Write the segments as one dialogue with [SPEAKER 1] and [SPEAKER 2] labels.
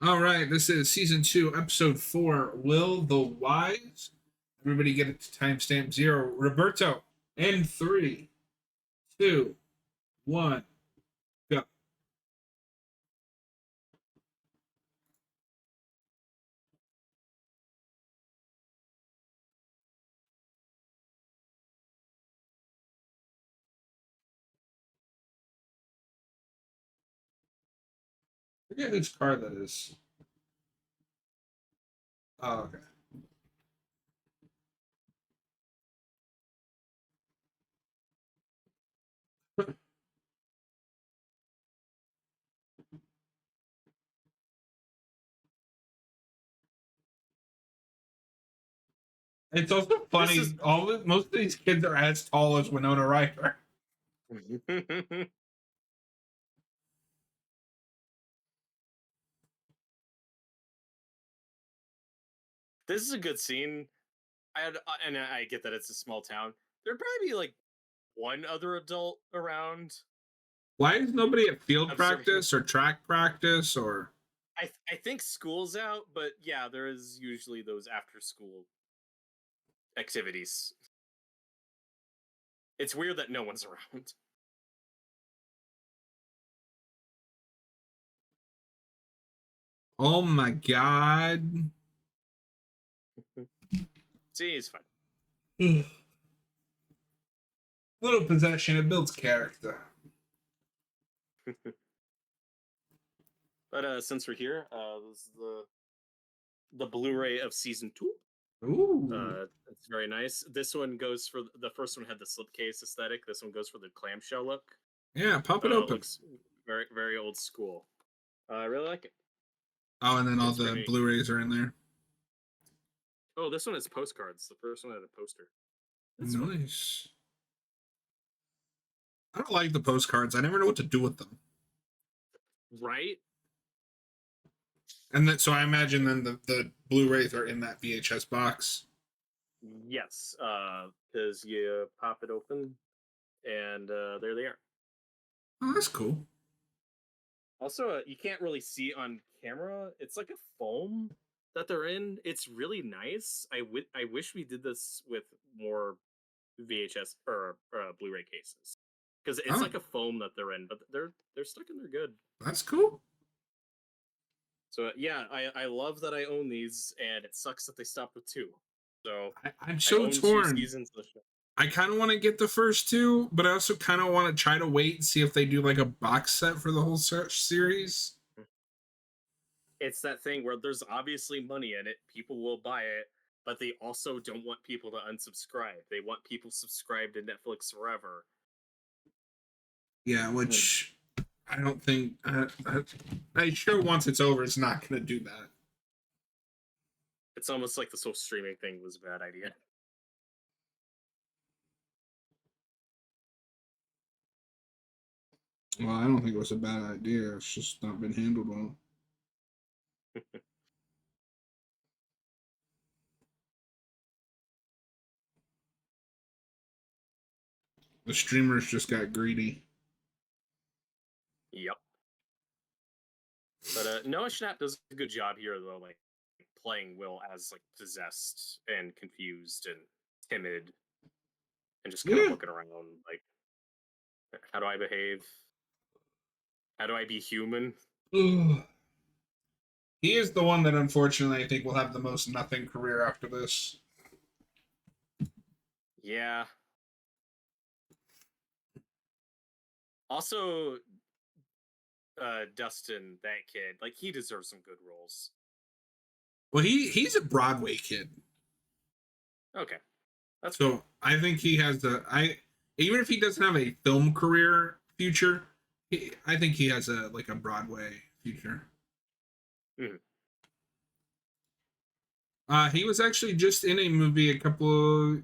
[SPEAKER 1] All right, this is season 2, episode 4. Will the Wise? Everybody get it to timestamp 0. Roberto, in 3, 2, 1, go. Forget whose car that is. Oh, okay. It's also
[SPEAKER 2] This is
[SPEAKER 1] funny. Most of these kids are as tall as Winona Ryder.
[SPEAKER 2] this is a good scene. I get that it's a small town. There'd probably be like one other adult around
[SPEAKER 1] Why is nobody at field
[SPEAKER 2] observing.
[SPEAKER 1] practice or track practice or?
[SPEAKER 2] I think school's out, but yeah, there is usually those after school activities. It's weird that no one's around.
[SPEAKER 1] Oh my god.
[SPEAKER 2] See, it's fine.
[SPEAKER 1] Little possession, it builds character.
[SPEAKER 2] But since we're here, this is the Blu-ray of season 2.
[SPEAKER 1] Ooh.
[SPEAKER 2] It's very nice. This one goes for the first one had the slipcase aesthetic. This one goes for the clamshell look.
[SPEAKER 1] Yeah, pop it
[SPEAKER 2] It
[SPEAKER 1] open.
[SPEAKER 2] looks very old school. I really like it.
[SPEAKER 1] Oh, and then all
[SPEAKER 2] It's
[SPEAKER 1] the
[SPEAKER 2] pretty.
[SPEAKER 1] Blu-rays are in there.
[SPEAKER 2] Oh, this one has postcards. The first one had a poster. That's fun.
[SPEAKER 1] Nice. I don't like the postcards. I never know what to do with them.
[SPEAKER 2] Right?
[SPEAKER 1] And then, so I imagine then the Blu-rays are in that VHS box.
[SPEAKER 2] Yes. Because you pop it open, and there they are.
[SPEAKER 1] Oh, that's cool.
[SPEAKER 2] Also, you can't really see on camera. It's like a foam that they're in. It's really nice. I wish we did this with more VHS or Blu-ray cases because it's
[SPEAKER 1] Oh,
[SPEAKER 2] like a foam that they're in, but they're stuck and they're good.
[SPEAKER 1] that's cool.
[SPEAKER 2] So yeah, I love that I own these, and it sucks that they stopped with 2. So
[SPEAKER 1] I'm
[SPEAKER 2] I
[SPEAKER 1] so
[SPEAKER 2] own 2
[SPEAKER 1] torn.
[SPEAKER 2] seasons of the show.
[SPEAKER 1] I kind of want to get the first 2, but I also kind of want to try to wait and see if they do like a box set for the whole series.
[SPEAKER 2] It's that thing where there's obviously money in it, people will buy it, but they also don't want people to unsubscribe. They want people subscribed to Netflix forever.
[SPEAKER 1] Yeah, which I don't think. I sure once it's over, it's not going to do that.
[SPEAKER 2] It's almost like this whole streaming thing was a bad idea.
[SPEAKER 1] Well, I don't think it was a bad idea. It's just not been handled well. The streamers just got greedy.
[SPEAKER 2] Yep. But Noah Schnapp does a good job here, though, like playing Will as like possessed and confused and timid, and just kind of
[SPEAKER 1] Yeah.
[SPEAKER 2] looking around, like, how do I behave? How do I be human?
[SPEAKER 1] Ugh. He is the one that unfortunately I think will have the most nothing career after this.
[SPEAKER 2] Yeah. Also, Dustin, that kid, like he deserves some good roles.
[SPEAKER 1] Well, he's a Broadway kid.
[SPEAKER 2] Okay, that's
[SPEAKER 1] So
[SPEAKER 2] cool.
[SPEAKER 1] I think he has even if he doesn't have a film career future, I think he has a Broadway future.
[SPEAKER 2] Mhm.
[SPEAKER 1] He was actually just in a movie a couple.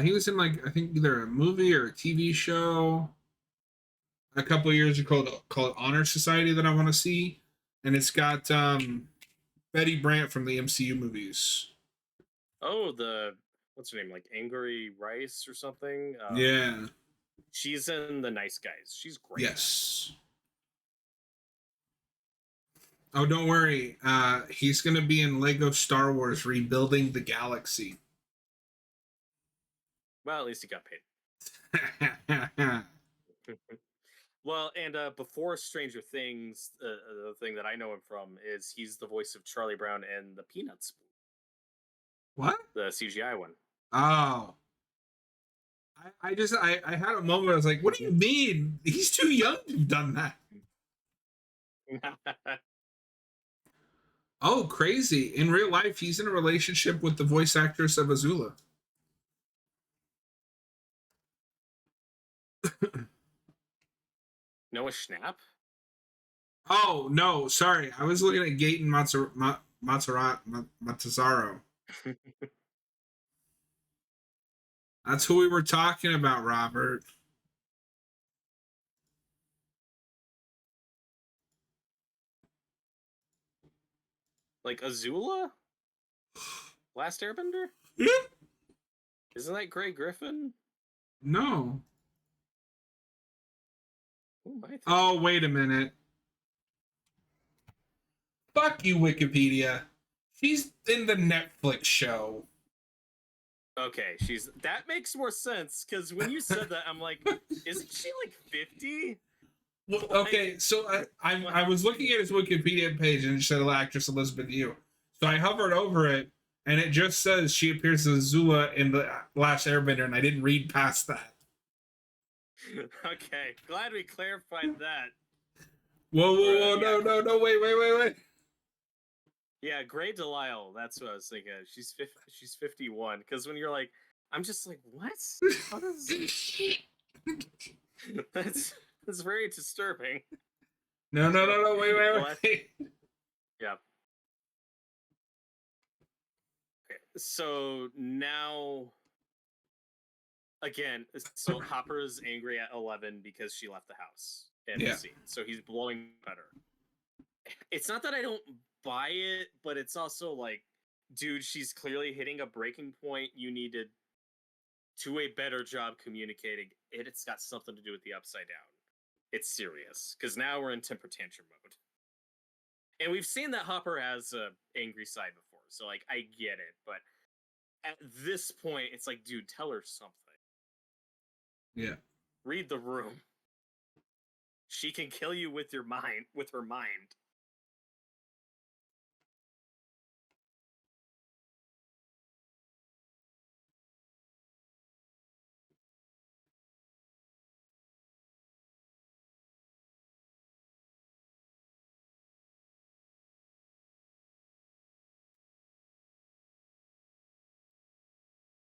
[SPEAKER 1] He was in like I think either a movie or a TV show a couple years ago called Honor Society that I want to see, and it's got Betty Brant from the MCU movies.
[SPEAKER 2] Oh, the what's her name? Like Angry Rice or something.
[SPEAKER 1] Yeah.
[SPEAKER 2] She's in The Nice Guys. She's great.
[SPEAKER 1] Yes. Oh, don't worry. He's gonna be in Lego Star Wars Rebuilding the Galaxy.
[SPEAKER 2] Well, at least he got paid. Well, and before Stranger Things, the thing that I know him from is he's the voice of Charlie Brown and the Peanuts,
[SPEAKER 1] What?
[SPEAKER 2] the CGI one.
[SPEAKER 1] Oh. I had a moment. I was like, "What do you mean? He's too young to have done that." Oh, crazy! In real life, he's in a relationship with the voice actress of Azula.
[SPEAKER 2] Noah Schnapp?
[SPEAKER 1] Oh no, sorry. I was looking at Gaten Mazzaro. That's who we were talking about, Robert.
[SPEAKER 2] Like Azula? Last Airbender? Isn't that Grey Griffin?
[SPEAKER 1] No.
[SPEAKER 2] Who am I thinking?
[SPEAKER 1] Oh, wait a minute. Fuck you, Wikipedia. She's in the Netflix show.
[SPEAKER 2] Okay, that makes more sense because when you said that, I'm like, isn't she like 50?
[SPEAKER 1] Well, okay, so I was looking at his Wikipedia page and it said actress Elizabeth Yu. So I hovered over it and it just says she appears as Azula in the Last Airbender, and I didn't read past that.
[SPEAKER 2] Okay, glad we clarified that.
[SPEAKER 1] Whoa, no, wait.
[SPEAKER 2] Yeah, Grey Delisle. That's what I was thinking. She's 51. Because when you're like, I'm just like, what? How does that's very disturbing.
[SPEAKER 1] No, wait.
[SPEAKER 2] Yeah. Okay, so now, again, so Hopper is angry at 11 because she left the house in the scene. So he's blowing better. It's not that I don't buy it, but it's also like, dude, she's clearly hitting a breaking point. You need to do a better job communicating. It's got something to do with the Upside Down. It's serious because now we're in temper tantrum mode, and we've seen that Hopper has a angry side before. So like, I get it, but at this point, it's like, dude, tell her something.
[SPEAKER 1] Yeah.
[SPEAKER 2] Read the room. She can kill you with her mind.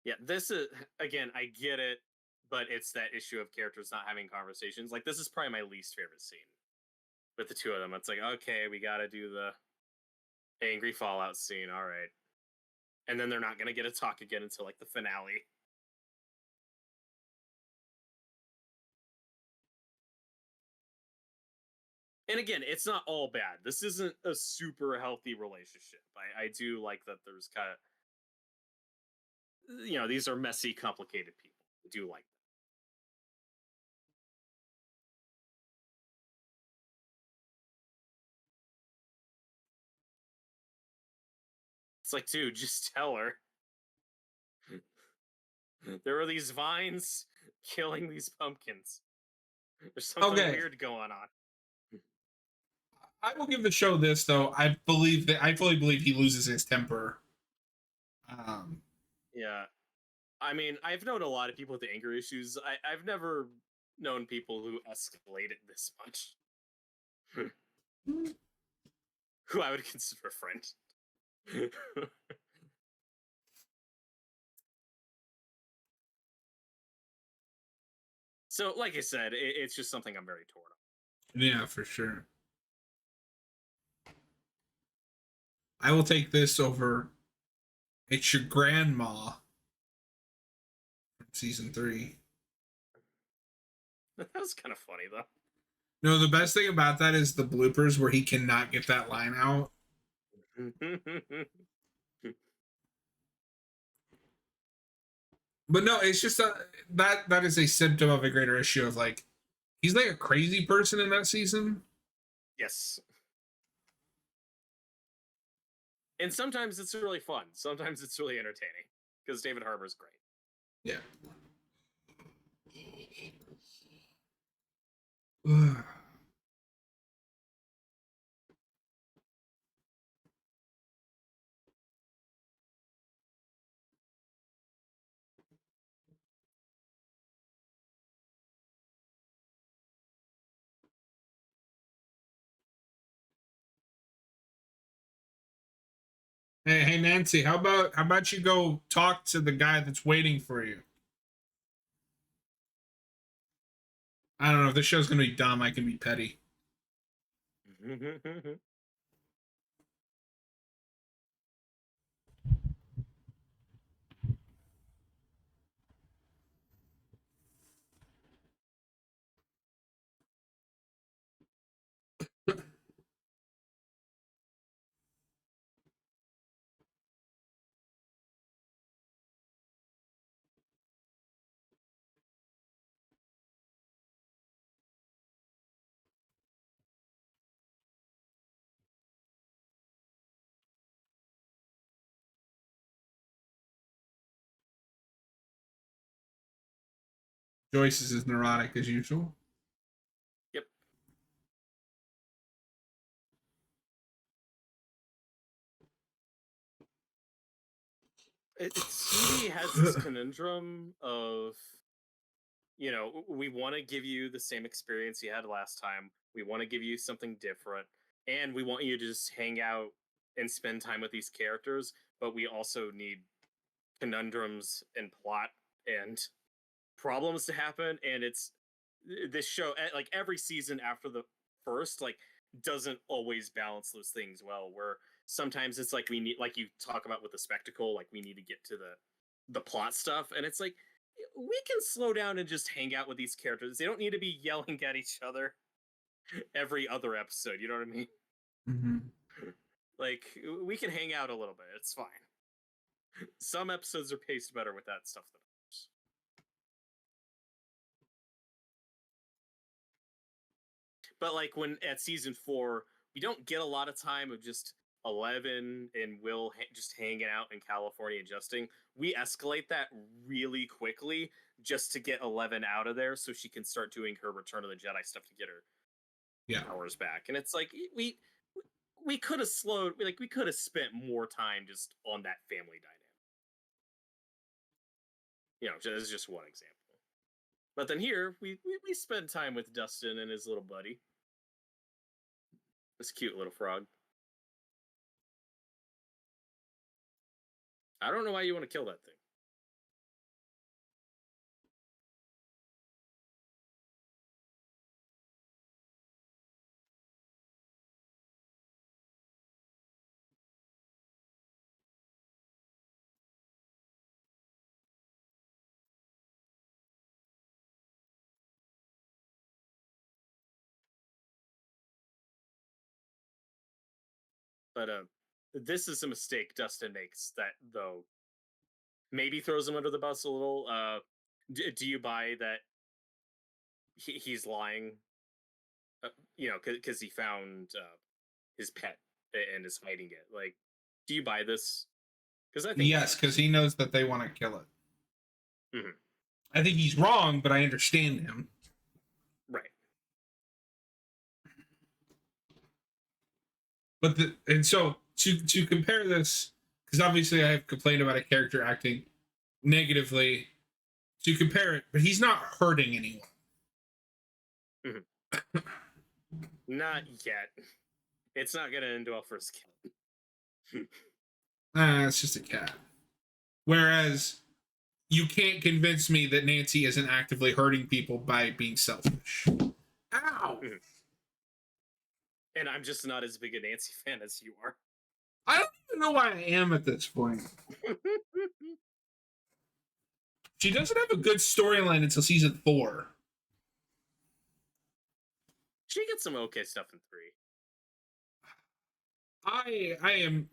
[SPEAKER 2] Yeah, this is, again, I get it, but it's that issue of characters not having conversations. Like, this is probably my least favorite scene with the two of them. It's like, okay, we got to do the angry fallout scene. All right. And then they're not going to get to talk again until like the finale. And again, it's not all bad. This isn't a super healthy relationship. I do like that there's kind of, these are messy, complicated people. I do like that. It's like, dude, just tell her. There are these vines killing these pumpkins. There's something weird going on.
[SPEAKER 1] I will give the show this though. I fully believe he loses his temper.
[SPEAKER 2] Yeah. I mean, I've known a lot of people with anger issues. I've never known people who escalate it this much. Who I would consider a friend. So, like I said, it's just something I'm very torn on.
[SPEAKER 1] Yeah, for sure. I will take this over It's Your Grandma from season 3.
[SPEAKER 2] That was kind of funny, though.
[SPEAKER 1] No, the best thing about that is the bloopers where he cannot get that line out. But no, it's just that is a symptom of a greater issue of like he's like a crazy person in that season.
[SPEAKER 2] Yes. And sometimes it's really fun. Sometimes it's really entertaining because David Harbour's great.
[SPEAKER 1] Yeah. Hey Nancy, how about you go talk to the guy that's waiting for you? I don't know if this show's gonna be dumb. I can be petty. Joyce is as neurotic as usual.
[SPEAKER 2] Yep. TV has this conundrum of, we want to give you the same experience you had last time. We want to give you something different, and we want you to just hang out and spend time with these characters. But we also need conundrums and plot and problems to happen. And it's this show, like every season after the first, like doesn't always balance those things well. Where sometimes it's like we need, like you talk about with the spectacle, like we need to get to the plot stuff, and it's like we can slow down and just hang out with these characters. They don't need to be yelling at each other every other episode. You know what I mean?
[SPEAKER 1] Mm-hmm.
[SPEAKER 2] Like we can hang out a little bit. It's fine. Some episodes are paced better with that stuff than others. But like when at season 4, we don't get a lot of time of just Eleven and Will just hanging out in California adjusting. We escalate that really quickly just to get 11 out of there so she can start doing her Return of the Jedi stuff to get her powers back. And it's like we could have slowed, like we could have spent more time just on that family dynamic. This is just one example. But then here we spend time with Dustin and his little buddy. This cute little frog. I don't know why you want to kill that thing. But this is a mistake Dustin makes that, though, maybe throws him under the bus a little. Do you buy that he's lying? Because he found his pet and is hiding it. Like, do you buy this? Because I think
[SPEAKER 1] Yes, because he knows that they want to kill it.
[SPEAKER 2] Mm-hmm.
[SPEAKER 1] I think he's wrong, but I understand him.
[SPEAKER 2] Right.
[SPEAKER 1] But so to compare this, because obviously I have complained about a character acting negatively. To compare it, but he's not hurting anyone.
[SPEAKER 2] Mm-hmm. Not yet. It's not gonna end well for his kid.
[SPEAKER 1] It's just a cat. Whereas you can't convince me that Nancy isn't actively hurting people by being selfish. Ow!
[SPEAKER 2] Mm-hmm. And I'm just not as big a Nancy fan as you are.
[SPEAKER 1] I don't even know why I am at this point. She doesn't have a good storyline until season 4.
[SPEAKER 2] She gets some okay stuff in 3.
[SPEAKER 1] I am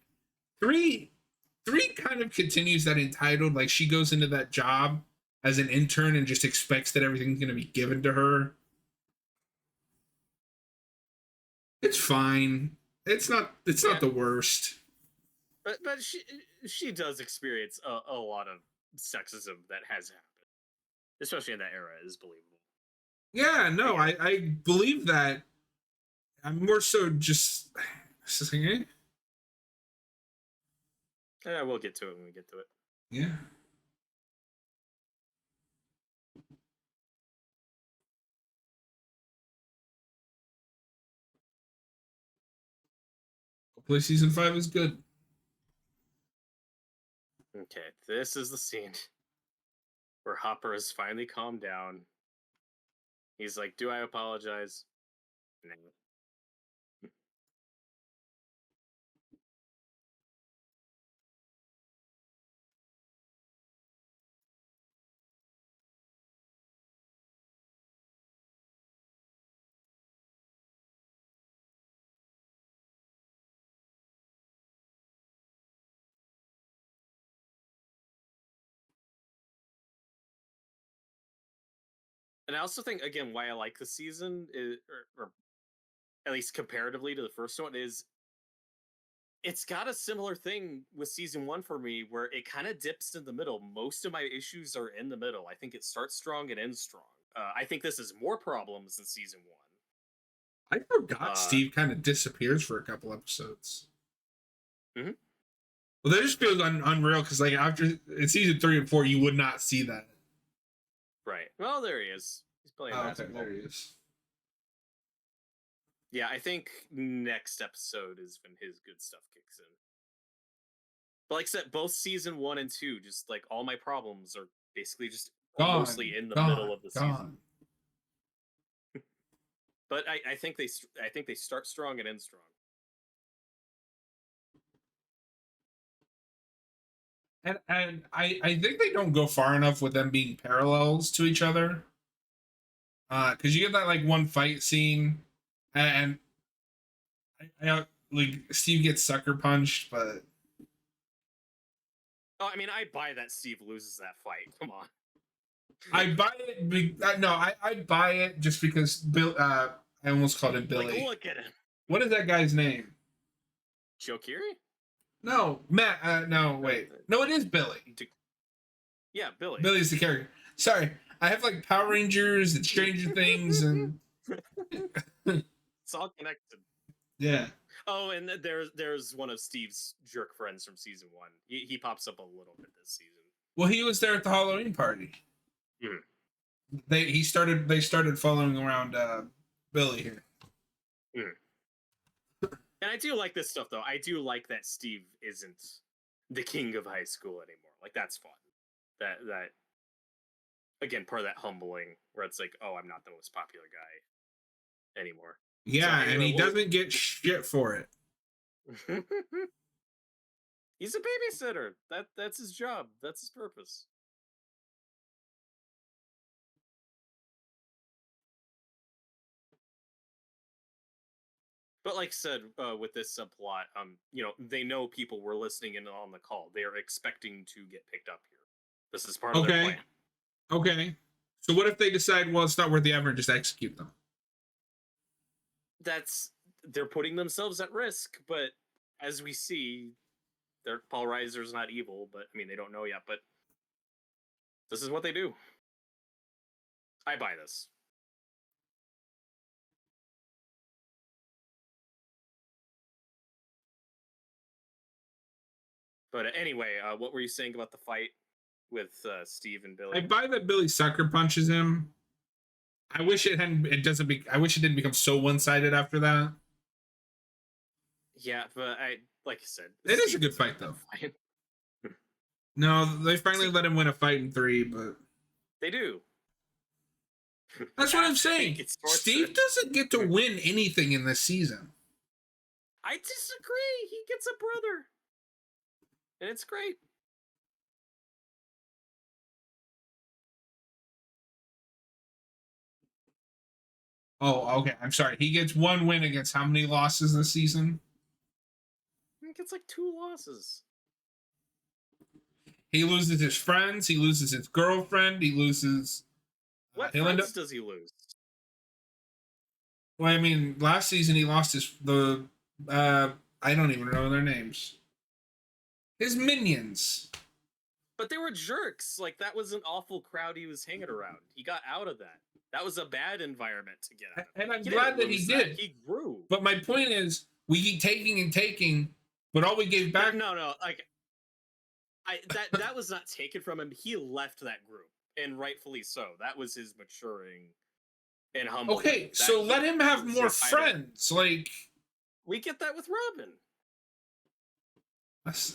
[SPEAKER 1] 3 kind of continues that entitled, like she goes into that job as an intern and just expects that everything's going to be given to her. It's fine. It's not the worst.
[SPEAKER 2] but she does experience a lot of sexism that has happened, especially in that era. Is believable.
[SPEAKER 1] Yeah, no,
[SPEAKER 2] I
[SPEAKER 1] I believe that. I'm more so just saying,
[SPEAKER 2] Yeah, we'll get to it when we get to it.
[SPEAKER 1] yeah. Hopefully, season 5 is good.
[SPEAKER 2] Okay, this is the scene where Hopper has finally calmed down. He's like, "Do I apologize?" No. And I also think, again, why I like the season is, or at least comparatively to the first one, is it's got a similar thing with season one for me, where it kind of dips in the middle. Most of my issues are in the middle. I think it starts strong and ends strong. I think this is more problems than season
[SPEAKER 1] I forgot
[SPEAKER 2] one.
[SPEAKER 1] Steve kind of disappears for a couple episodes.
[SPEAKER 2] Mhm.
[SPEAKER 1] Well, that just feels unreal because, like, after in season 3 and 4, you would not see that.
[SPEAKER 2] Right. Well, there he is. He's playing
[SPEAKER 1] Oh, okay,
[SPEAKER 2] basketball.
[SPEAKER 1] there he is.
[SPEAKER 2] Yeah, I think next episode is when his good stuff kicks in. But like I said, both season 1 and 2, just like all my problems are basically just mostly in the middle of the season. But I think they start strong and end strong.
[SPEAKER 1] And I think they don't go far enough with them being parallels to each other. Because you get that like one fight scene, and like Steve gets sucker punched, but
[SPEAKER 2] Oh, I mean, I buy that Steve loses that fight. Come on.
[SPEAKER 1] I buy it. No, I buy it just because Bill. I almost called him Billy.
[SPEAKER 2] Like, look at him.
[SPEAKER 1] What is that guy's name?
[SPEAKER 2] Joe Keery?
[SPEAKER 1] No, Matt. No, wait. No, it is Billy.
[SPEAKER 2] Yeah, Billy.
[SPEAKER 1] Billy's the character. Sorry, I have like Power Rangers and Stranger Things and
[SPEAKER 2] It's all connected.
[SPEAKER 1] yeah.
[SPEAKER 2] Oh, and there's one of Steve's jerk friends from season 1. He pops up a little bit this season.
[SPEAKER 1] Well, he was there at the Halloween party.
[SPEAKER 2] Mhm.
[SPEAKER 1] They started following around Billy here.
[SPEAKER 2] Mhm. And I do like this stuff, though. I do like that Steve isn't the king of high school anymore. Like, that's fun. That again, part of that humbling, where it's like, oh, I'm not the most popular guy anymore.
[SPEAKER 1] Yeah, and he doesn't get shit for it.
[SPEAKER 2] He's a babysitter. That's his job. That's his purpose. But like I said, with this subplot, they know people were listening in on the call. They are expecting to get picked up here. This is part of their plan.
[SPEAKER 1] Okay. So what if they decide, well, it's not worth the effort, and just execute them?
[SPEAKER 2] They're putting themselves at risk, but as we see, Paul Reiser's not evil, but I mean they don't know yet, but this is what they do. I buy this. But anyway, what were you saying about the fight with Steve and Billy?
[SPEAKER 1] I buy that Billy sucker punches him. I wish it hadn't. It doesn't. I wish it didn't become so one-sided after that.
[SPEAKER 2] Yeah, but like I said,
[SPEAKER 1] it is a good fight though. No, they finally let him win a fight in 3, but
[SPEAKER 2] they do.
[SPEAKER 1] That's what I'm saying. Steve doesn't get to win anything in this season.
[SPEAKER 2] I disagree. He gets a brother, and it's great.
[SPEAKER 1] Oh, okay. I'm sorry. He gets one win against how many losses this season?
[SPEAKER 2] He gets like 2 losses.
[SPEAKER 1] He loses his friends. He loses his girlfriend. He loses.
[SPEAKER 2] What friends does he lose?
[SPEAKER 1] Well, I mean, last season he lost I don't even know their names. his minions.
[SPEAKER 2] But they were jerks. Like, that was an awful crowd he was hanging around. He got out of that. That was a bad environment to get out of.
[SPEAKER 1] And I'm
[SPEAKER 2] He
[SPEAKER 1] glad
[SPEAKER 2] didn't
[SPEAKER 1] that he
[SPEAKER 2] lose
[SPEAKER 1] did.
[SPEAKER 2] He grew.
[SPEAKER 1] But my point is, we keep taking and taking, but all we gave back.
[SPEAKER 2] No. Like, that was not taken from him. He left that group, and rightfully so. That was his maturing and humble.
[SPEAKER 1] Okay, so let him have more friends. Like,
[SPEAKER 2] we get that with Robin.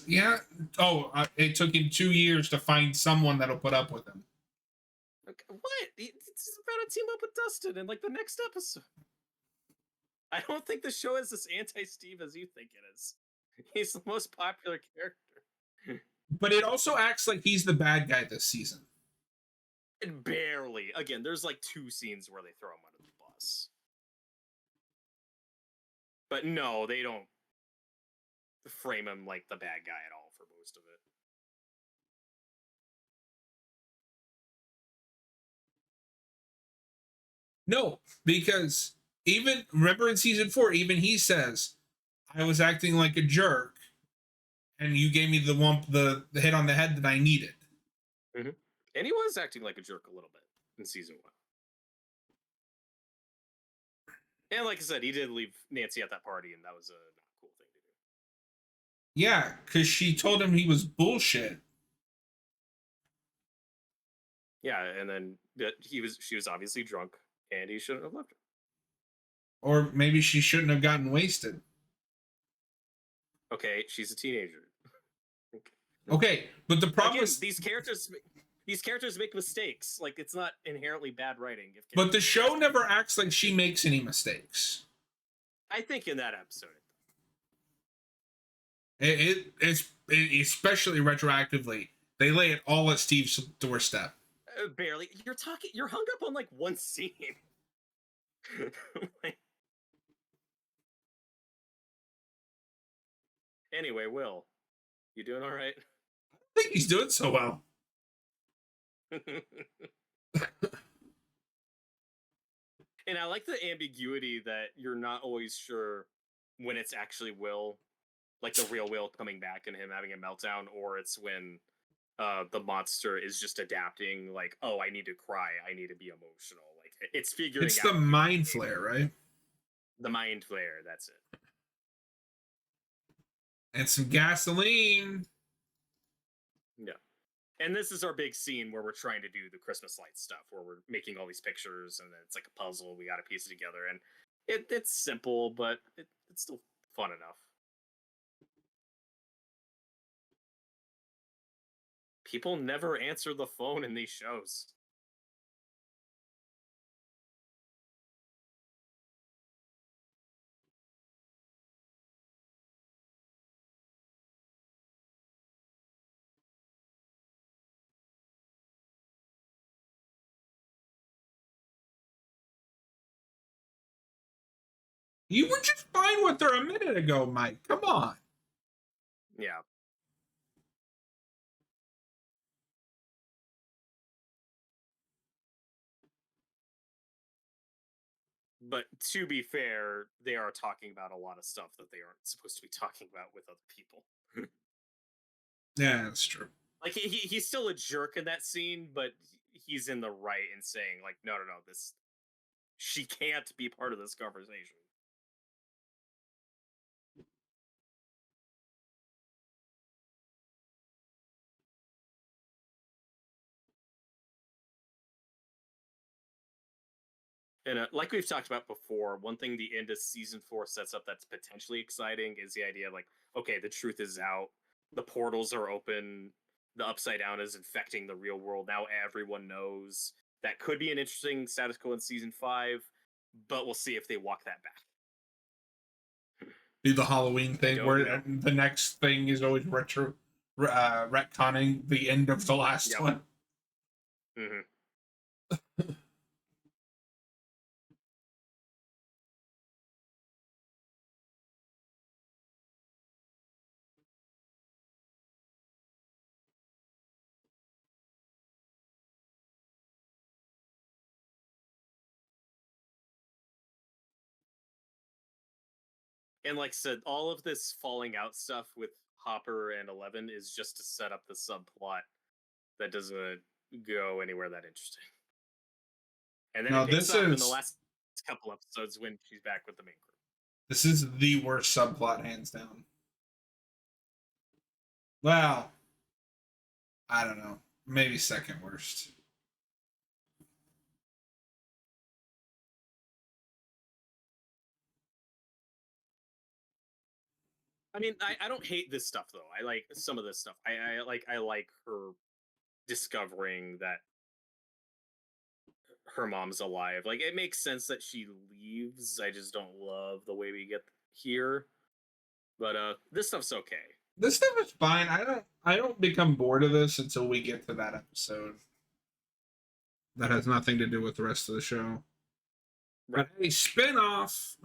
[SPEAKER 1] Yeah. Oh, it took him 2 years to find someone that'll put up with him.
[SPEAKER 2] What? It's about to team up with Dustin in like the next episode. I don't think the show is as anti-Steve as you think it is. He's the most popular character.
[SPEAKER 1] But it also acts like he's the bad guy this season.
[SPEAKER 2] And barely. Again, there's like 2 scenes where they throw him under the bus. But no, they don't frame him like the bad guy at all for most of it.
[SPEAKER 1] No, because even remember in season 4, even he says, "I was acting like a jerk, and you gave me the hit on the head that I needed."
[SPEAKER 2] Mm-hmm. And he was acting like a jerk a little bit in season 1. And like I said, he did leave Nancy at that party, and that was a not cool thing to do.
[SPEAKER 1] Yeah, because she told him he was bullshit.
[SPEAKER 2] Yeah, and then she was obviously drunk, and he shouldn't have left her.
[SPEAKER 1] Or maybe she shouldn't have gotten wasted.
[SPEAKER 2] Okay, she's a teenager.
[SPEAKER 1] Okay, but the problem
[SPEAKER 2] Again,
[SPEAKER 1] is
[SPEAKER 2] these characters make mistakes. Like, it's not inherently bad writing.
[SPEAKER 1] But the show never acts like she makes any mistakes.
[SPEAKER 2] I think in that episode,
[SPEAKER 1] It's especially retroactively, they lay it all at Steve's doorstep.
[SPEAKER 2] Barely. You're hung up on like one scene. Anyway, Will, you doing all right?
[SPEAKER 1] I think he's doing so well.
[SPEAKER 2] And I like the ambiguity that you're not always sure when it's actually Will, like the real Will coming back and him having a meltdown, or it's when the monster is just adapting, like, oh, I need to cry, I need to be emotional. Like, it's figuring out.
[SPEAKER 1] It's the mind flare, right?
[SPEAKER 2] The mind flare, that's it.
[SPEAKER 1] And some gasoline.
[SPEAKER 2] Yeah. And this is our big scene where we're trying to do the Christmas lights stuff, where we're making all these pictures, and then it's like a puzzle. We got to piece it together, and it's simple, but it's still fun enough. People never answer the phone in these shows.
[SPEAKER 1] You were just fine with her a minute ago, Mike. Come on.
[SPEAKER 2] Yeah. But to be fair, they are talking about a lot of stuff that they aren't supposed to be talking about with other people.
[SPEAKER 1] Yeah, that's true.
[SPEAKER 2] Like, he's still a jerk in that scene, but he's in the right in saying, like, no, she can't be part of this conversation. And like we've talked about before, one thing the end of season 4 sets up that's potentially exciting is the idea of, like, okay, the truth is out, the portals are open, the Upside Down is infecting the real world. Now everyone knows. That could be an interesting status quo in season 5, but we'll see if they walk that back.
[SPEAKER 1] Do the Halloween thing where the next thing is always retconning the end of the last one.
[SPEAKER 2] Mm-hmm. And like I said, all of this falling out stuff with Hopper and 11 is just to set up the subplot that doesn't go anywhere that interesting. And then
[SPEAKER 1] No,
[SPEAKER 2] it picks
[SPEAKER 1] this
[SPEAKER 2] up in the
[SPEAKER 1] is
[SPEAKER 2] last couple episodes when she's back with the main group.
[SPEAKER 1] this is the worst subplot, hands down. Well, I don't know. Maybe second worst.
[SPEAKER 2] I mean, I don't hate this stuff though. I like some of this stuff. I like her discovering that her mom's alive. Like it makes sense that she leaves. I just don't love the way we get here. But this stuff's okay.
[SPEAKER 1] This stuff is fine. I don't become bored of this until we get to that episode. That has nothing to do with the rest of the show.
[SPEAKER 2] Right.
[SPEAKER 1] But a spin-off.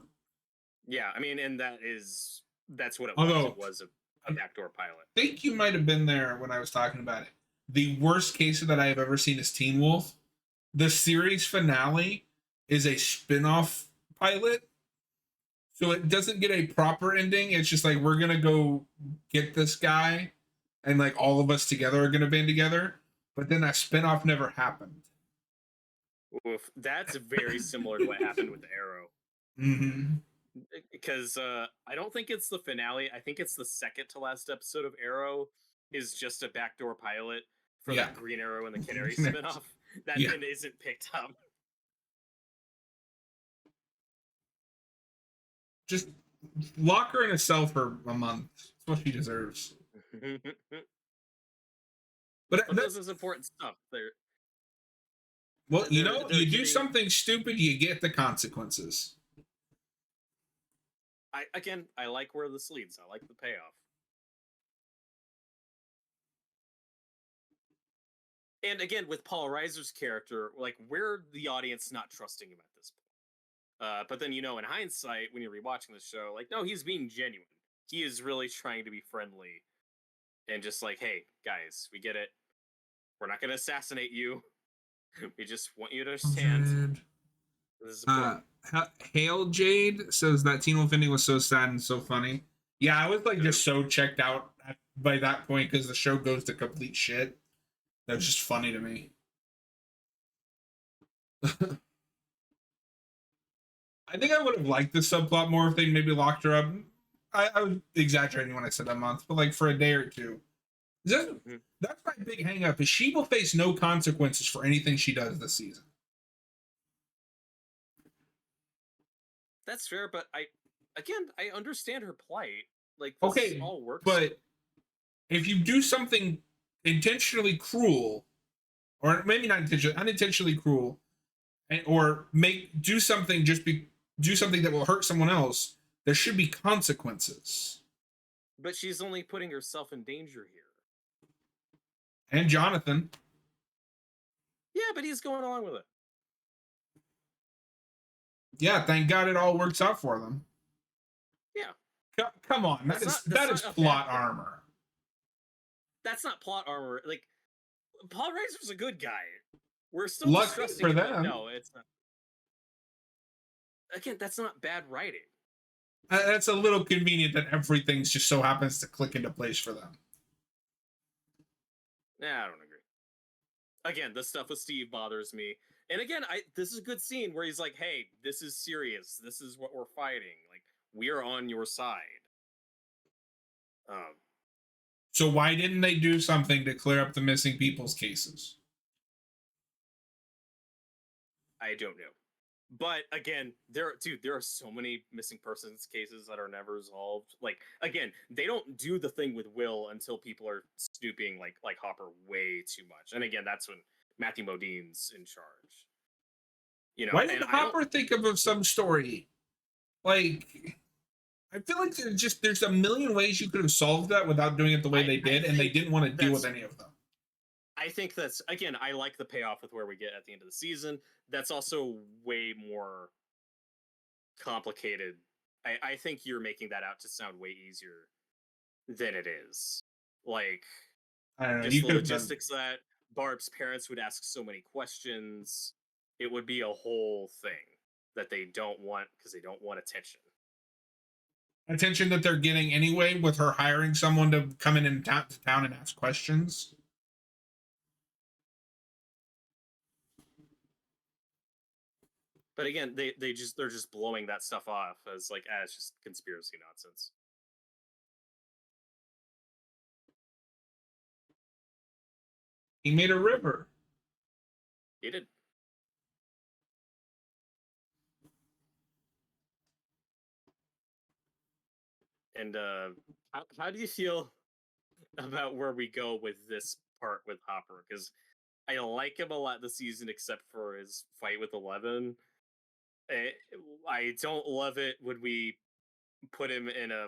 [SPEAKER 2] Yeah, I mean, and that's what it was.
[SPEAKER 1] Although
[SPEAKER 2] It was a backdoor pilot.
[SPEAKER 1] I think you might have been there when I was talking about it. The worst case that I have ever seen is Teen Wolf. The series finale is a spin-off pilot. So it doesn't get a proper ending. It's just like we're gonna go get this guy and like all of us together are gonna band together. But then that spin-off never happened.
[SPEAKER 2] Oof, that's very similar to what happened with Arrow.
[SPEAKER 1] Mm-hmm.
[SPEAKER 2] Because I don't think it's the finale. I think it's the second to last episode of Arrow is just a backdoor pilot for
[SPEAKER 1] Yeah.
[SPEAKER 2] that Green Arrow and the Canary spinoff that
[SPEAKER 1] Yeah.
[SPEAKER 2] then isn't picked up.
[SPEAKER 1] Just lock her in a cell for a month. That's what she deserves. But
[SPEAKER 2] this is important stuff.
[SPEAKER 1] Well, you know, you do
[SPEAKER 2] getting...
[SPEAKER 1] something stupid, you get the consequences.
[SPEAKER 2] I like where this leads. I like the payoff. And again, with Paul Reiser's character, like we're the audience not trusting him at this point. But then in hindsight, when you're rewatching the show, like no, he's being genuine. He is really trying to be friendly, and just like, hey guys, we get it. We're not going to assassinate you. We just want you to understand. This is
[SPEAKER 1] Hail Jade says that Teen Wolf ending was so sad and so funny. Yeah, I was like just so checked out by that point because the show goes to complete shit. That was just funny to me. I think I would have liked the subplot more if they maybe locked her up. I was exaggerating when I said a month, but like for a day or two. That's my big hang up is she will face no consequences for anything she does this season.
[SPEAKER 2] That's fair, but I understand her plight. Like
[SPEAKER 1] this okay, all works. But if you do something intentionally cruel, or maybe not intentionally, unintentionally cruel, or do something that will hurt someone else, there should be consequences.
[SPEAKER 2] But she's only putting herself in danger here.
[SPEAKER 1] And Jonathan.
[SPEAKER 2] Yeah, but he's going along with it.
[SPEAKER 1] Yeah, thank God it all works out for them.
[SPEAKER 2] Yeah.
[SPEAKER 1] Come on, that is plot armor.
[SPEAKER 2] That's not plot armor. Like, Paul Reiser's a good guy. We're still
[SPEAKER 1] lucky for them.
[SPEAKER 2] No, it's not. Again, that's not bad writing.
[SPEAKER 1] That's a little convenient that everything just so happens to click into place for them.
[SPEAKER 2] Nah, I don't agree. Again, the stuff with Steve bothers me. And again, this is a good scene where he's like, hey, this is serious. This is what we're fighting. Like, we are on your side.
[SPEAKER 1] So why didn't they do something to clear up the missing people's cases?
[SPEAKER 2] I don't know. But again, there are so many missing persons cases that are never resolved. Like, again, they don't do the thing with Will until people are snooping like Hopper way too much. And again, that's when Matthew Modine's in charge.
[SPEAKER 1] Why didn't Hopper think of some story? Like, I feel like there's a million ways you could have solved that without doing it the way they did, and they didn't want to deal with any of them.
[SPEAKER 2] I think that's, again, I like the payoff with where we get at the end of the season. That's also way more complicated. I think you're making that out to sound way easier than it is. Like,
[SPEAKER 1] I don't know.
[SPEAKER 2] Just the logistics that Barb's parents would ask so many questions. It would be a whole thing that they don't want because they don't want attention.
[SPEAKER 1] attention that they're getting anyway with her hiring someone to come in and to town and ask questions.
[SPEAKER 2] But again, they're just blowing that stuff off as like as just conspiracy nonsense.
[SPEAKER 1] He made a river.
[SPEAKER 2] He did. And how do you feel about where we go with this part with Hopper? Because I like him a lot this season, except for his fight with 11. I don't love it when we put him in a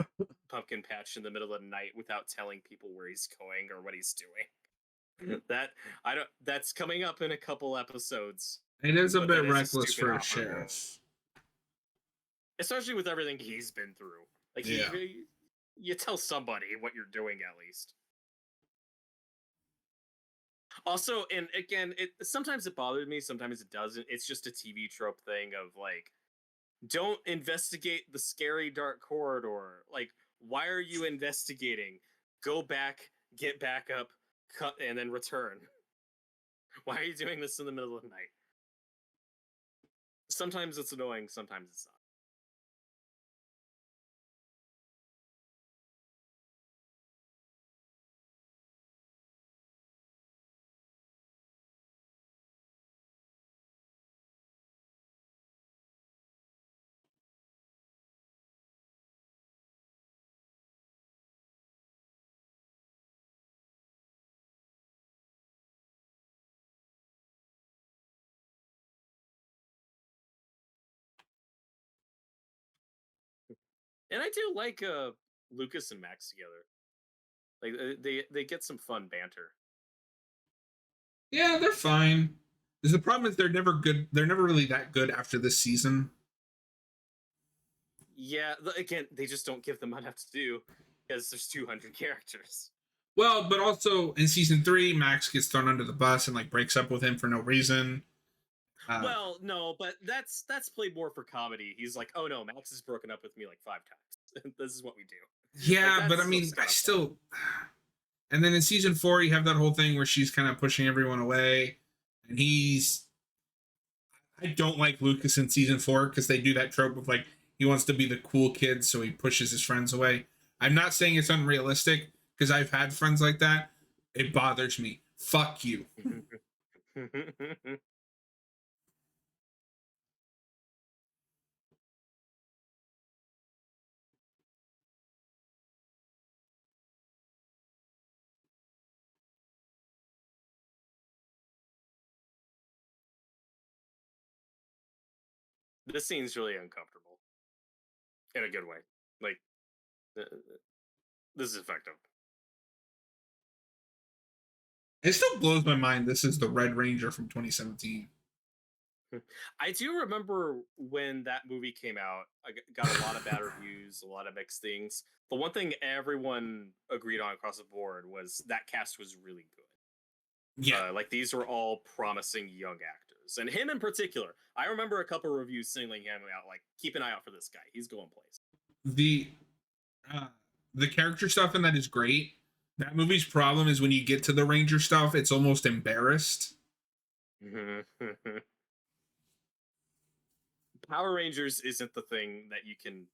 [SPEAKER 2] pumpkin patch in the middle of the night without telling people where he's going or what he's doing. That I don't. That's coming up in a couple episodes.
[SPEAKER 1] It is a
[SPEAKER 2] But
[SPEAKER 1] bit
[SPEAKER 2] that is a
[SPEAKER 1] reckless
[SPEAKER 2] stupid
[SPEAKER 1] for a
[SPEAKER 2] Hopper
[SPEAKER 1] sheriff.
[SPEAKER 2] especially with everything he's been through. Like
[SPEAKER 1] Yeah.
[SPEAKER 2] you tell somebody what you're doing at least. Also, and again, it sometimes it bothers me, sometimes it doesn't. It's just a TV trope thing of like, don't investigate the scary dark corridor. Like, why are you investigating? Go back, get back up, cut, and then return. Why are you doing this in the middle of the night? Sometimes it's annoying, sometimes it's not. And I do like Lucas and Max together. Like they get some fun banter.
[SPEAKER 1] Yeah, they're fine. The problem is they're never good. They're never really that good after this season.
[SPEAKER 2] Yeah, again, they just don't give them enough to do because there's 200 characters.
[SPEAKER 1] Well, but also in season 3, Max gets thrown under the bus and like breaks up with him for no reason.
[SPEAKER 2] Well, no, but that's played more for comedy. He's like, oh no, Max has broken up with me like 5 times. This is what we do.
[SPEAKER 1] Yeah,
[SPEAKER 2] Like,
[SPEAKER 1] but I mean, I still. And then in season 4, you have that whole thing where she's kind of pushing everyone away, and he's. I don't like Lucas in season 4 because they do that trope of like he wants to be the cool kid, so he pushes his friends away. I'm not saying it's unrealistic because I've had friends like that. It bothers me. Fuck you.
[SPEAKER 2] This scene's really uncomfortable in a good way. Like, this is effective.
[SPEAKER 1] It still blows my mind. This is the Red Ranger from 2017.
[SPEAKER 2] I do remember when that movie came out. I got a lot of bad reviews, a lot of mixed things. The one thing everyone agreed on across the board was that cast was really good.
[SPEAKER 1] Yeah.
[SPEAKER 2] Like these were all promising young actors, and him in particular. I remember a couple of reviews singling him out, like keep an eye out for this guy. He's going places.
[SPEAKER 1] The uh, the character stuff in that is great. That movie's problem is when you get to the Ranger stuff, it's almost embarrassed.
[SPEAKER 2] Power Rangers isn't the thing that you can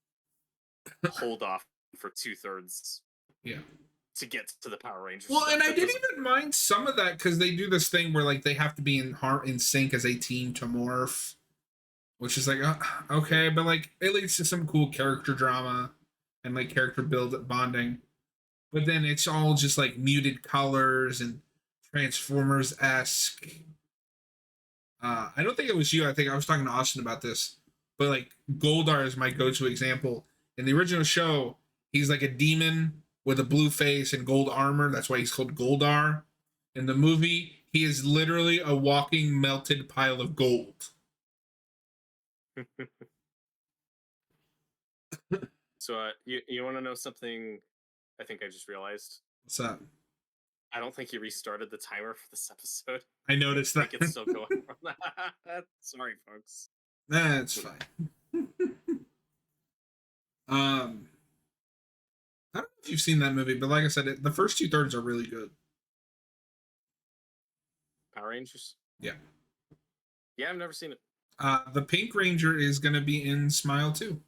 [SPEAKER 2] hold off for 2/3.
[SPEAKER 1] Yeah.
[SPEAKER 2] To get to the Power Rangers.
[SPEAKER 1] Well, and I didn't even mind some of that because they do this thing where like they have to be in sync as a team to morph, which is like okay, but like it leads to some cool character drama and like character build bonding. But then it's all just like muted colors and Transformers esque. I don't think it was you. I think I was talking to Austin about this. But like Goldar is my go-to example. In the original show, he's like a demon with a blue face and gold armor. That's why he's called Goldar. In the movie, he is literally a walking melted pile of gold.
[SPEAKER 2] So you want to know something? I think I just realized.
[SPEAKER 1] What's up?
[SPEAKER 2] I don't think he restarted the timer for this episode.
[SPEAKER 1] I noticed that.
[SPEAKER 2] I think it's still going from that. Sorry, folks.
[SPEAKER 1] That's fine. I don't know if you've seen that movie, but like I said, the first 2/3 are really good.
[SPEAKER 2] Power Rangers.
[SPEAKER 1] Yeah.
[SPEAKER 2] Yeah, I've never seen it.
[SPEAKER 1] The Pink Ranger is going to be in Smile too.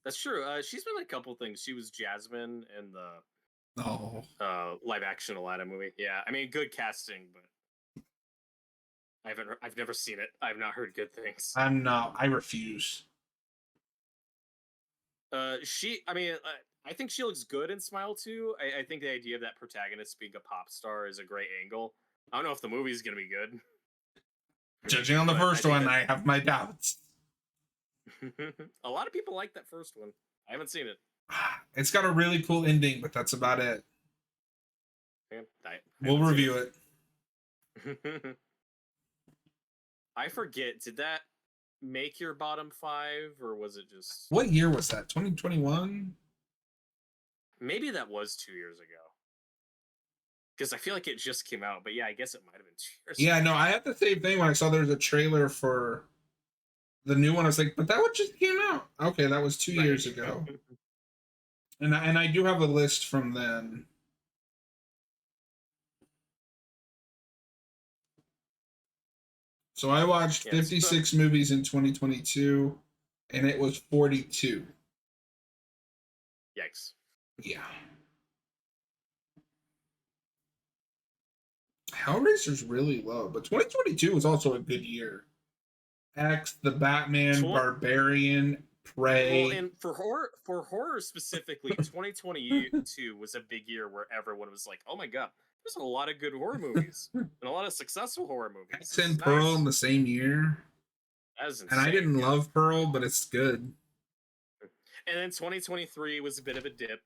[SPEAKER 2] That's true. She's been in a couple things. She was Jasmine in the
[SPEAKER 1] Oh,
[SPEAKER 2] live action Aladdin movie. Yeah, I mean, good casting, but I've never seen it. I've not heard good things.
[SPEAKER 1] I refuse.
[SPEAKER 2] I mean, I think she looks good in Smile too. I think the idea of that protagonist being a pop star is a great angle. I don't know if the movie's gonna be good.
[SPEAKER 1] Judging on the first one, I have my doubts.
[SPEAKER 2] A lot of people like that first one. I haven't seen it.
[SPEAKER 1] It's got a really cool ending, but that's about it. We'll review it.
[SPEAKER 2] I forget. Did that make your bottom 5, or was it just?
[SPEAKER 1] What year was that? 2021?
[SPEAKER 2] Maybe that was 2 years ago. Because I feel like it just came out, but yeah, I guess it might have been 2 years.
[SPEAKER 1] Yeah, no, I had the same thing when I saw there was a trailer for the new one. I was like, but that one just came out. Okay, that was 2 years ago. And I do have a list from then. So I watched 56 movies in 2022, and it was 42.
[SPEAKER 2] Yikes.
[SPEAKER 1] Yeah. Hellraiser's really low, but 2022 was also a good year. X, The Batman, Barbarian, Prey.
[SPEAKER 2] Well, and for horror specifically, 2022 was a big year where everyone was like, "Oh my god, there's a lot of good horror movies and a lot of successful horror movies."
[SPEAKER 1] X and Pearl in the same year.
[SPEAKER 2] That's insane.
[SPEAKER 1] And I didn't love Pearl, but it's good.
[SPEAKER 2] And then 2023 was a bit of a dip,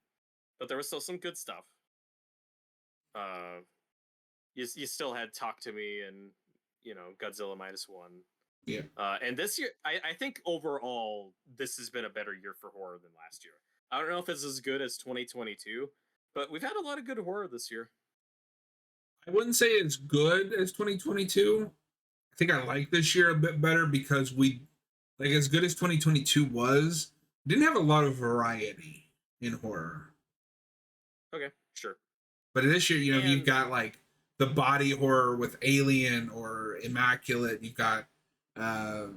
[SPEAKER 2] but there was still some good stuff. You still had Talk to Me and Godzilla -1.
[SPEAKER 1] Yeah.
[SPEAKER 2] And this year, I think overall this has been a better year for horror than last year. I don't know if it's as good as 2022, but we've had a lot of good horror this year.
[SPEAKER 1] I wouldn't say it's good as 2022. I think I like this year a bit better because as good as 2022 was, didn't have a lot of variety in horror.
[SPEAKER 2] Okay, sure.
[SPEAKER 1] But this year, you've got like the body horror with Alien or Immaculate. You've got I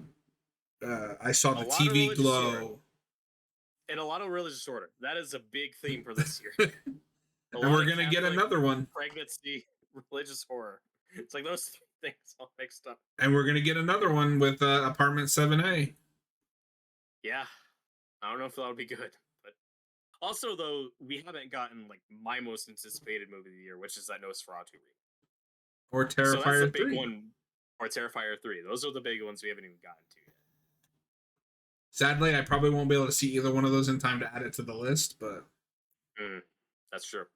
[SPEAKER 1] saw the TV Glow.
[SPEAKER 2] Horror. And a lot of religious order. That is a big theme for this year.
[SPEAKER 1] And we're going to get another one.
[SPEAKER 2] Pregnancy, religious horror. It's like those things all mixed up.
[SPEAKER 1] And we're going to get another one with Apartment 7A.
[SPEAKER 2] Yeah. I don't know if that'll be good. But also, though, we haven't gotten like my most anticipated movie of the year, which is that Nosferatu remake.
[SPEAKER 1] Or Terrifier 3. So that's the big
[SPEAKER 2] one. Or Terrifier 3. Those are the big ones we haven't even gotten to yet.
[SPEAKER 1] Sadly, I probably won't be able to see either one of those in time to add it to the list, but...
[SPEAKER 2] that's true.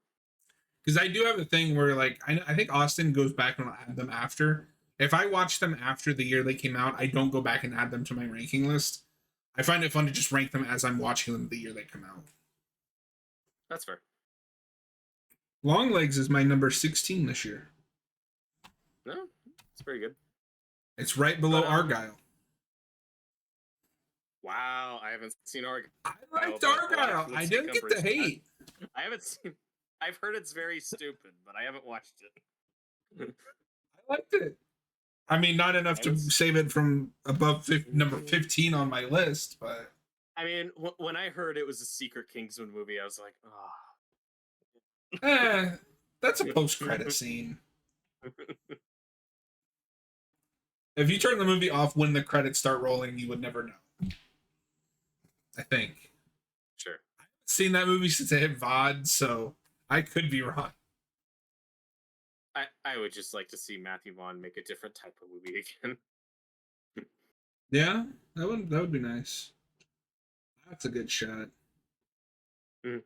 [SPEAKER 1] Because I do have a thing where, like, I think Austin goes back and add them after. If I watch them after the year they came out, I don't go back and add them to my ranking list. I find it fun to just rank them as I'm watching them the year they come out.
[SPEAKER 2] That's fair.
[SPEAKER 1] Longlegs is my number 16 this year.
[SPEAKER 2] No, it's pretty good.
[SPEAKER 1] It's right below Argyle.
[SPEAKER 2] Wow, I haven't seen Argyle.
[SPEAKER 1] I liked Argyle. I didn't get the hate.
[SPEAKER 2] I haven't seen. I've heard it's very stupid, but I haven't watched it.
[SPEAKER 1] I liked it. I mean, not enough to save it from above number 15 on my list, but...
[SPEAKER 2] I mean, when I heard it was a secret Kingsman movie, I was like,
[SPEAKER 1] that's a post-credit scene. If you turn the movie off when the credits start rolling, you would never know. I think.
[SPEAKER 2] Sure.
[SPEAKER 1] I haven't seen that movie since it hit VOD, so I could be wrong.
[SPEAKER 2] I would just like to see Matthew Vaughn make a different type of movie again.
[SPEAKER 1] Yeah, that would be nice. That's a good shot.
[SPEAKER 2] Mm.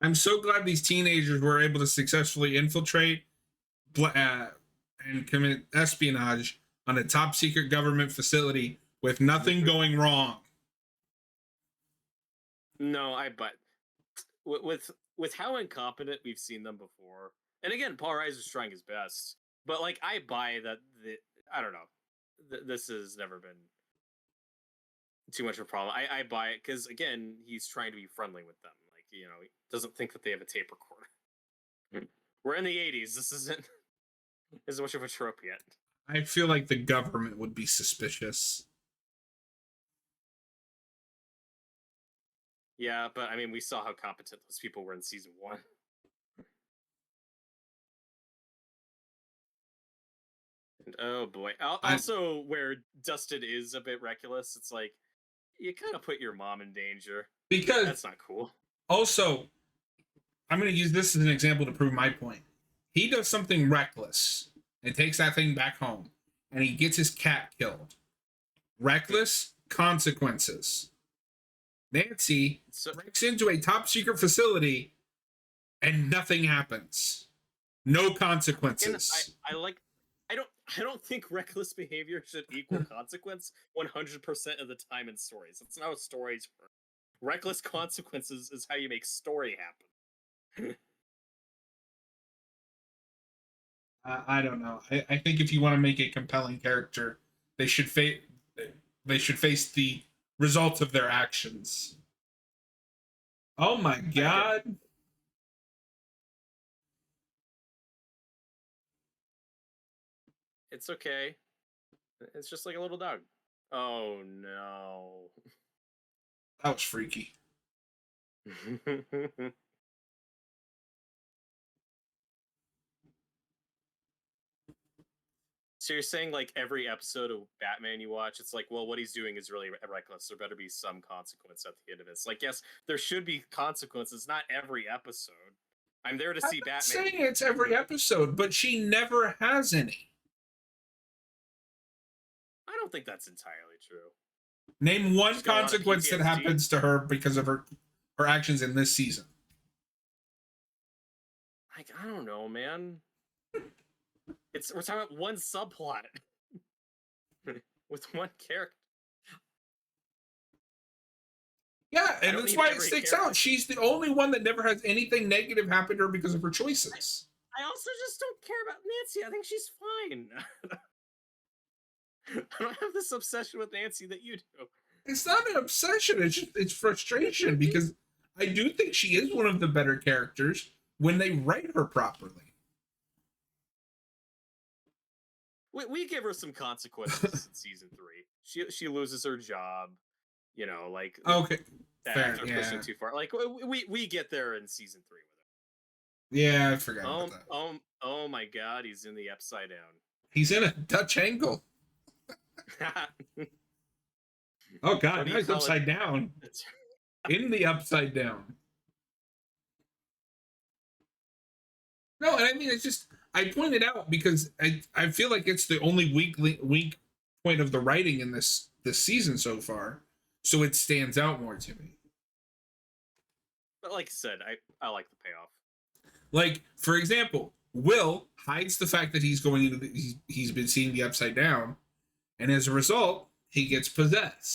[SPEAKER 1] I'm so glad these teenagers were able to successfully infiltrate and commit espionage on a top secret government facility with nothing going wrong.
[SPEAKER 2] No, but with with how incompetent we've seen them before. And again, Paul Reiser's trying his best, but like I buy that. I don't know. This has never been too much of a problem. I buy it because again, he's trying to be friendly with them. Like he doesn't think that they have a tape recorder. We're in the '80s. This isn't as much of a trope yet.
[SPEAKER 1] I feel like the government would be suspicious.
[SPEAKER 2] Yeah, but I mean, we saw how competent those people were in season 1. And oh boy. Also, where Dustin is a bit reckless, it's like, you kind of put your mom in danger.
[SPEAKER 1] Because
[SPEAKER 2] that's not cool.
[SPEAKER 1] Also, I'm going to use this as an example to prove my point. He does something reckless and takes that thing back home, and he gets his cat killed. Reckless consequences. Nancy breaks into a top secret facility, and nothing happens. No consequences.
[SPEAKER 2] I don't think reckless behavior should equal consequence 100% of the time in stories. That's not how stories work. Reckless consequences is how you make story happen.
[SPEAKER 1] I don't know. I think if you want to make a compelling character, they should face the results of their actions. Oh my god.
[SPEAKER 2] It's okay. It's just like a little dog. Oh no.
[SPEAKER 1] That was freaky.
[SPEAKER 2] So you're saying like every episode of Batman you watch, it's like, well, what he's doing is really reckless. There better be some consequence at the end of it. It's like, yes, there should be consequences, not every episode. I'm there to see Batman.
[SPEAKER 1] I'm saying it's every episode, but she never has any.
[SPEAKER 2] I don't think that's entirely true.
[SPEAKER 1] Name one consequence that happens to her because of her actions in this season.
[SPEAKER 2] Like, I don't know, man. We're talking about one subplot with one character.
[SPEAKER 1] Yeah, and that's why it sticks out. She's the only one that never has anything negative happen to her because of her choices.
[SPEAKER 2] I also just don't care about Nancy. I think she's fine. I don't have this obsession with Nancy that you do.
[SPEAKER 1] It's not an obsession. It's frustration because I do think she is one of the better characters when they write her properly.
[SPEAKER 2] We give her some consequences in season 3. She loses her job. Like
[SPEAKER 1] okay,
[SPEAKER 2] fair, pushing too far. Like we get there in season 3 with
[SPEAKER 1] her. Yeah, I forgot about that.
[SPEAKER 2] Oh my god, he's in the Upside Down.
[SPEAKER 1] He's in a Dutch angle. Oh god, now he's upside down. In the Upside Down. No, and I mean, it's just, I pointed out because I feel like it's the only weak point of the writing in this season so far, so it stands out more to me.
[SPEAKER 2] But like I said, I like the payoff.
[SPEAKER 1] Like, for example, Will hides the fact that he's going into he's been seeing the Upside Down, and as a result, he gets possessed.